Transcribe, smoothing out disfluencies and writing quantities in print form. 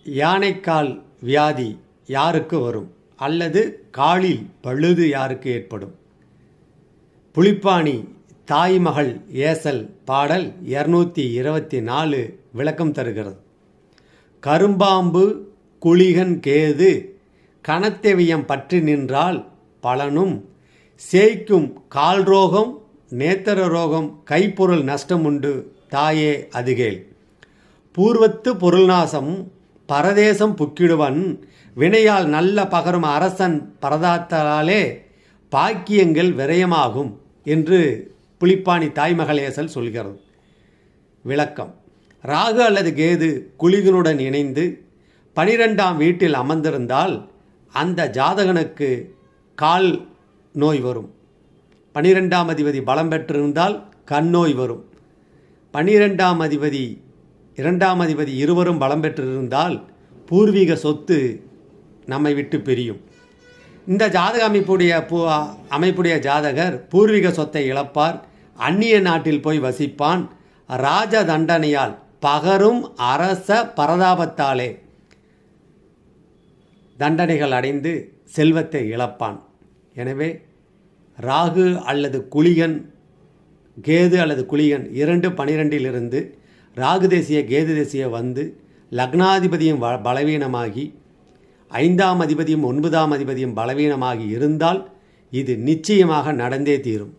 யானைக்கால் வியாதி யாருக்கு வரும் அல்லது காலில் பழுது யாருக்கு ஏற்படும்? புலிப்பாணி தாய்மகள் ஏசல் பாடல் 224 விளக்கம் தருகிறது. கரும்பாம்பு குளிகன் கேது கணத்தெவியம் பற்றி நின்றால் பலனும் சேய்க்கும் கால் ரோகம் நேத்தர ரோகம் கைப்பொருள் நஷ்டம் உண்டு தாயே அதுகேள். பூர்வத்து பொருள்நாசம் பரதேசம் புக்கிடுவன் வினையால் நல்ல பகரும் அரசன் பரதாத்தாலே பாக்கியங்கள் விரயமாகும் என்று புலிப்பாணி தாய்மகள் ஏசல் சொல்கிறது. விளக்கம்: ராகு அல்லது கேது குளிகனுடன் இணைந்து 12ஆம் வீட்டில் அமர்ந்திருந்தால் அந்த ஜாதகனுக்கு கால் நோய் வரும். 12ஆம் அதிபதி பலம் பெற்றிருந்தால் கண் நோய் வரும். 12ஆம் அதிபதி 2ஆம் அதிபதி இருவரும் பலம் பெற்றிருந்தால் பூர்வீக சொத்து நம்மை விட்டு பிரியும். இந்த ஜாதக அமைப்புடைய ஜாதகர் பூர்வீக சொத்தை இழப்பார், அந்நிய நாட்டில் போய் வசிப்பான், ராஜ தண்டனையால் பகரும் அரச பரதாபத்தாலே தண்டனைகள் அடைந்து செல்வத்தை இழப்பான். எனவே ராகு அல்லது குளிகன், கேது அல்லது குளிகன் 2-12 ராகு தேசிய கேது தேசிய வந்து லக்னாதிபதியும் பலவீனமாகி 5ஆம் அதிபதியும் 9ஆம் அதிபதியும் பலவீனமாகி இருந்தால் இது நிச்சயமாக நடந்தே தீரும்.